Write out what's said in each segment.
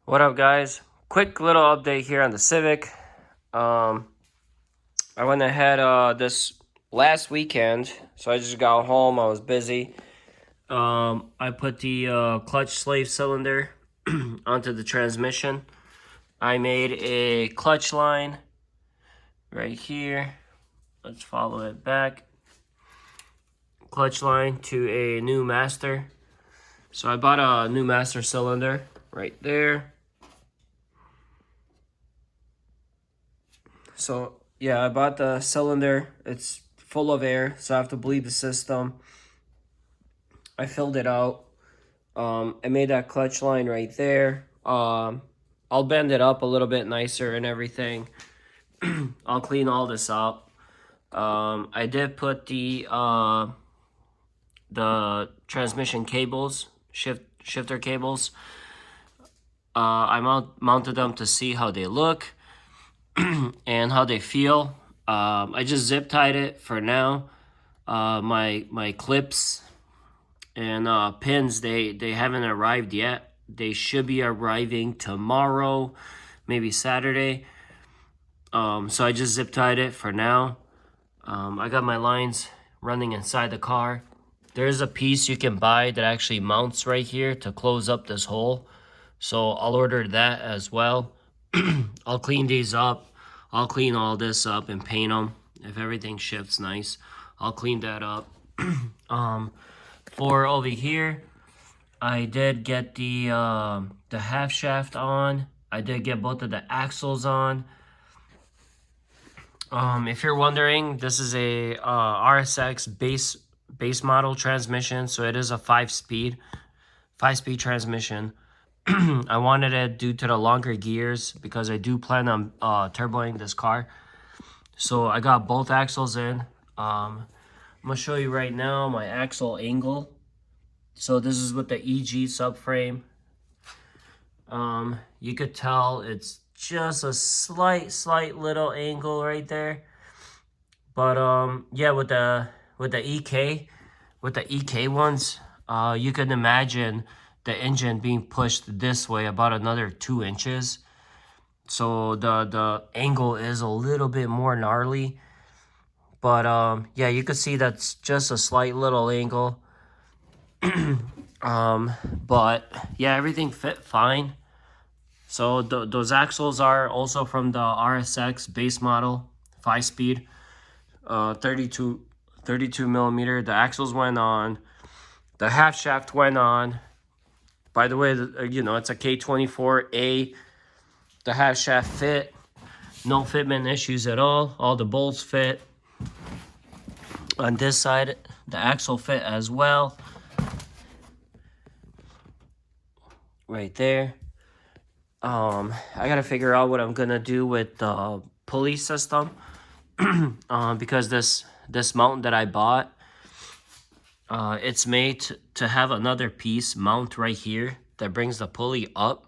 What up, guys? Quick little update here on the Civic. I went ahead this last weekend, so I just got home. I was busy. I put the clutch slave cylinder onto the transmission. I made a clutch line right here. Let's follow it back. Clutch line to a new master. So I bought a new master cylinder right there. So yeah, I bought the cylinder. It's full of air, so I have to bleed the system. I filled it out. I made that clutch line right there. I'll bend it up a little bit nicer and everything. I'll clean all this up. I did put the transmission cables, shifter cables. I mounted them to see how they look and how they feel. I just zip tied it for now. My clips and pins, they haven't arrived yet. They should be arriving tomorrow, maybe Saturday. So I just zip tied it for now. I got my lines running inside the car. There's a piece you can buy that actually mounts right here to close up this hole. So I'll order that as well. I'll clean these up. I'll clean all this up and paint them. If everything shifts nice, I'll clean that up. For over here, I did get the half shaft on. I did get both of the axles on. If you're wondering, this is a RSX base model transmission, so it is a 5-speed transmission. I wanted it due to the longer gears because I do plan on turboing this car. So I got both axles in. I'm gonna show you right now my axle angle. So this is with the EG subframe. You could tell it's just a slight little angle right there. But yeah, with the EK ones, you can imagine the engine being pushed this way about another 2 inches. So the angle is a little bit more gnarly. But yeah, you can see that's just a slight little angle. But yeah, everything fit fine. So those axles are also from the RSX base model, 5-speed, 32 millimeter. The axles went on. The half shaft went on. By the way, it's a K24a. The half shaft fit. No fitment issues at all. All the bolts fit. On this side, the axle fit as well. Right there. I gotta figure out what I'm gonna do with the pulley system. Because this mountain that I bought, it's made to have another piece mount right here that brings the pulley up,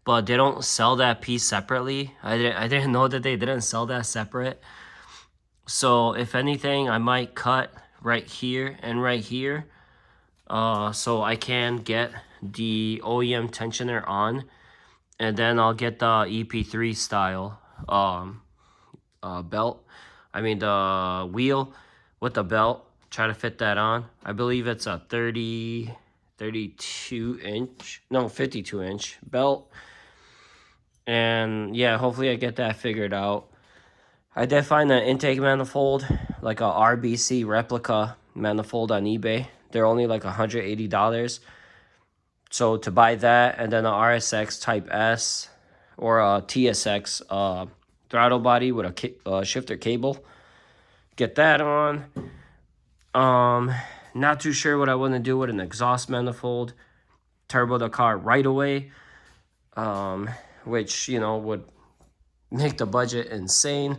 but they don't sell that piece separately. I didn't know that they didn't sell that separate. So if anything, I might cut right here and right here, so I can get the OEM tensioner on, and then I'll get the EP3 style belt. I mean the wheel with the belt. Try to fit that on. I believe it's a 32 inch, no, 52 inch belt. And yeah, hopefully I get that figured out. I did find an intake manifold, like a RBC replica manifold on eBay. They're only like $180. So to buy that and then a RSX Type S or a TSX throttle body with a shifter cable, get that on. Not too sure what I want to do with an exhaust manifold. Turbo the car right away, which would make the budget insane,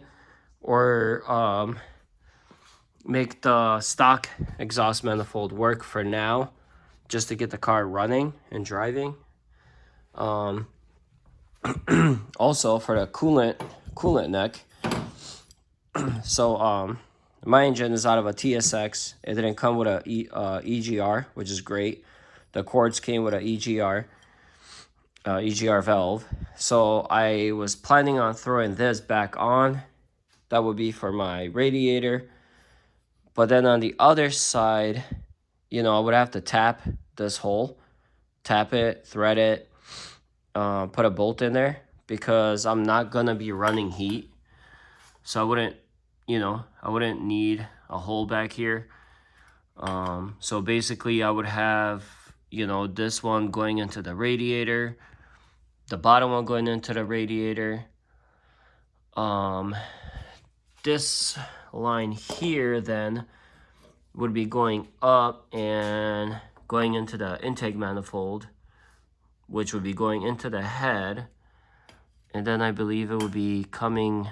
or make the stock exhaust manifold work for now, just to get the car running and driving. Also for the coolant neck. So my engine is out of a TSX. It didn't come with a EGR, which is great. The cords came with an EGR. EGR valve. So I was planning on throwing this back on. That would be for my radiator. But then on the other side, I would have to tap this hole, tap it, thread it, put a bolt in there, because I'm not gonna be running heat. So I wouldn't need a hole back here. So basically I would have, this one going into the radiator, the bottom one going into the radiator. This line here then would be going up and going into the intake manifold, which would be going into the head. And then I believe it would be coming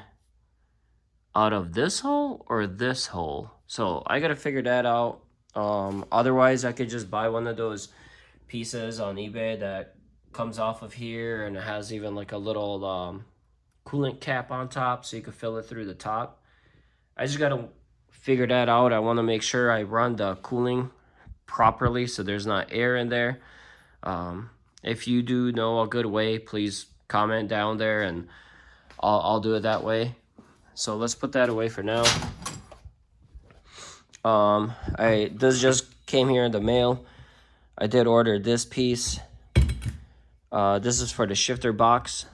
out of this hole or this hole. So I gotta figure that out. Otherwise I could just buy one of those pieces on eBay that comes off of here, and it has even like a little coolant cap on top, so you can fill it through the top. I just gotta figure that out. I want to make sure I run the cooling properly so there's not air in there. If you do know a good way, please comment down there and I'll do it that way. So let's put that away for now. This just came here in the mail. I did order this piece. This is for the shifter box.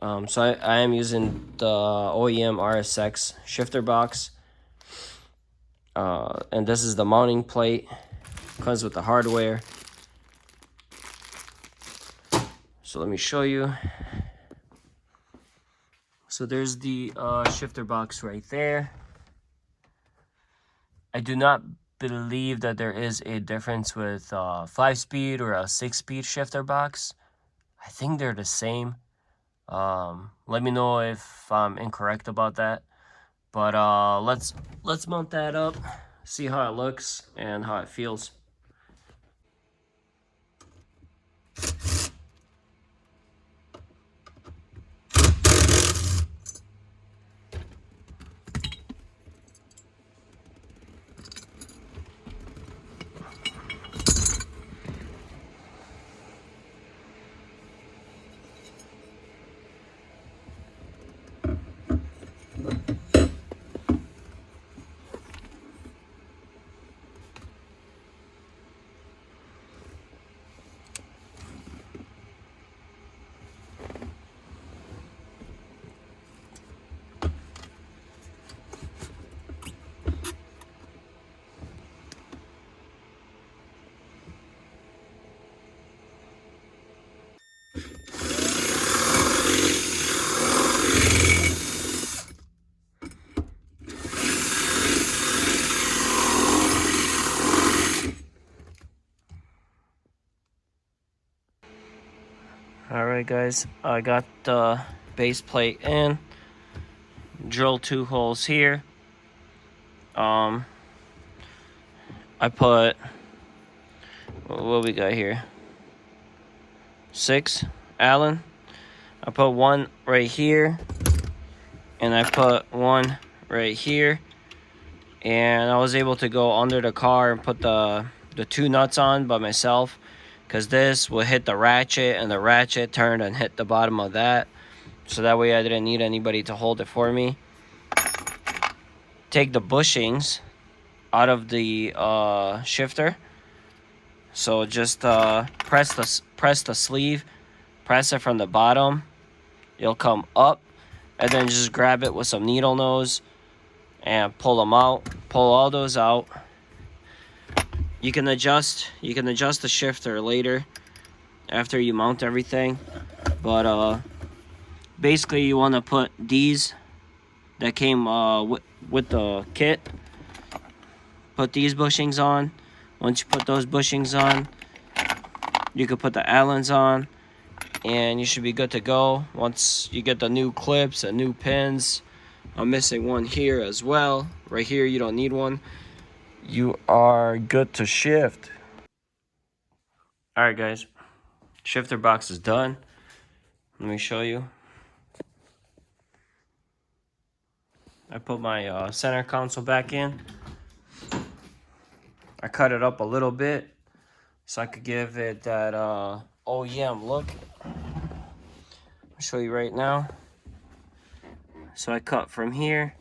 So I am using the OEM RSX shifter box. And this is the mounting plate. Comes with the hardware. So let me show you. So there's the shifter box right there. I do not believe that there is a difference with 5-speed or a 6-speed shifter box. I think they're the same. Let me know if I'm incorrect about that. But let's mount that up, see how it looks and how it feels. Alright guys, I got the base plate in, drilled 2 holes here. I put, what we got here, 6 Allen. I put 1 right here, and I put 1 right here, and I was able to go under the car and put the 2 nuts on by myself, because this will hit the ratchet, and the ratchet turned and hit the bottom of that, so that way I didn't need anybody to hold it for me. Take the bushings out of the shifter. So just press the sleeve, press it from the bottom. It'll come up, and then just grab it with some needle nose and pull them out. Pull all those out. You can adjust the shifter later after you mount everything, but basically you want to put these that came with the kit. Put these bushings on. Once you put those bushings on, you can put the Allens on, and you should be good to go. Once you get the new clips and new pins, I'm missing one here as well. Right here, you don't need one. You are good to shift. Alright guys, shifter box is done. Let me show you. I put my center console back in. I cut it up a little bit so I could give it that OEM look. I'll show you right now. So I cut from here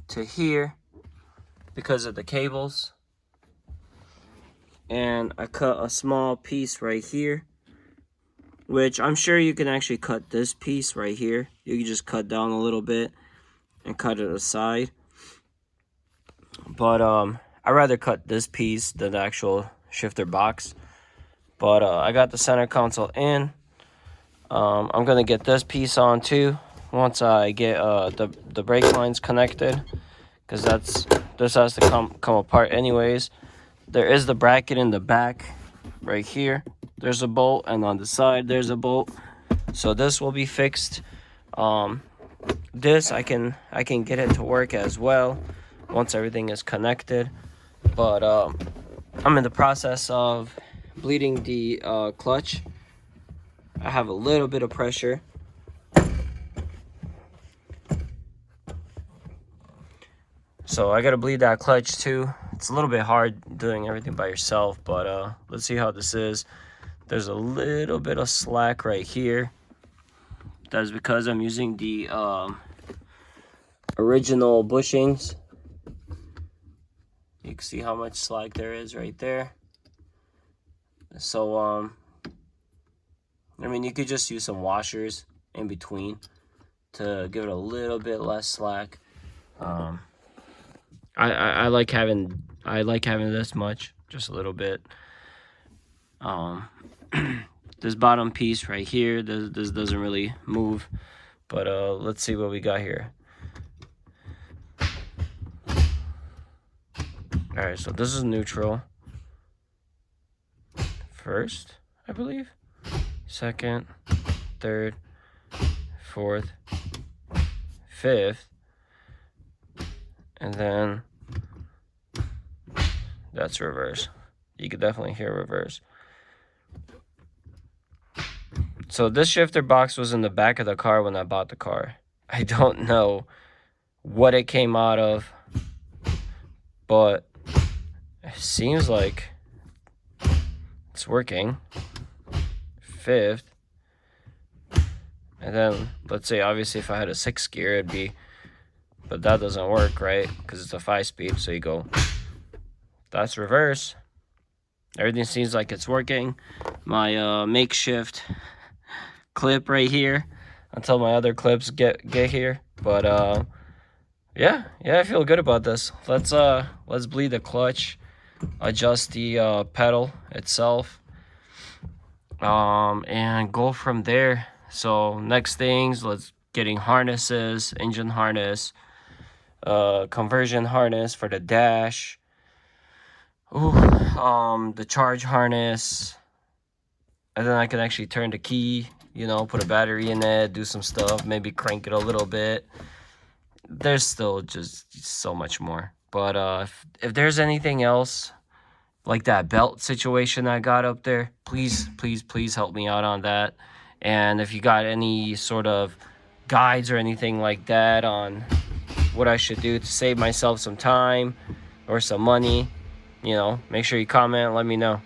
to here because of the cables. And I cut a small piece right here, which I'm sure you can actually cut this piece right here. You can just cut down a little bit and cut it aside. But I'd rather cut this piece than the actual shifter box. But I got the center console in. I'm gonna get this piece on too once I get the brake lines connected, because this has to come apart anyways. There is the bracket in the back right here. There's a bolt, and on the side there's a bolt. So this will be fixed. This I can get it to work as well once everything is connected. But I'm in the process of bleeding the clutch. I have a little bit of pressure. So I gotta bleed that clutch too. It's a little bit hard doing everything by yourself, but let's see how this is. There's a little bit of slack right here. That's because I'm using the original bushings. You can see how much slack there is right there. So I mean, you could just use some washers in between to give it a little bit less slack. I like having this much, just a little bit. This bottom piece right here, this doesn't really move, but let's see what we got here. All right, so this is neutral. First, I believe. Second, third, fourth, fifth, and then that's reverse. You could definitely hear reverse. So this shifter box was in the back of the car when I bought the car. I don't know what it came out of, but it seems like it's working. Fifth, and then let's say obviously if I had a 6th gear it'd be, but that doesn't work, right? Because it's a 5-speed. So you go, that's reverse. Everything seems like it's working. My makeshift clip right here until my other clips get here. But yeah, I feel good about this. Let's bleed the clutch, adjust the pedal itself, and go from there. So next things, let's getting harnesses, engine harness, conversion harness for the dash, the charge harness, and then I can actually turn the key, you know, put a battery in it, do some stuff, maybe crank it a little bit. There's still just so much more. But if there's anything else, like that belt situation I got up there, please help me out on that. And if you got any sort of guides or anything like that on what I should do to save myself some time or some money, you know, make sure you comment, let me know.